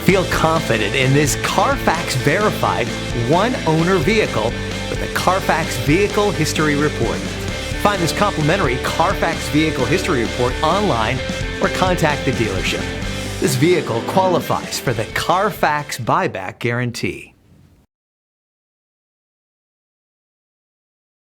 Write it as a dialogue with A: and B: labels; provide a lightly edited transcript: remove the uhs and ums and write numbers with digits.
A: Feel confident in this Carfax verified one-owner vehicle with a Carfax Vehicle History Report. Find this complimentary Carfax Vehicle History Report online or contact the dealership. This vehicle qualifies for the Carfax Buyback Guarantee.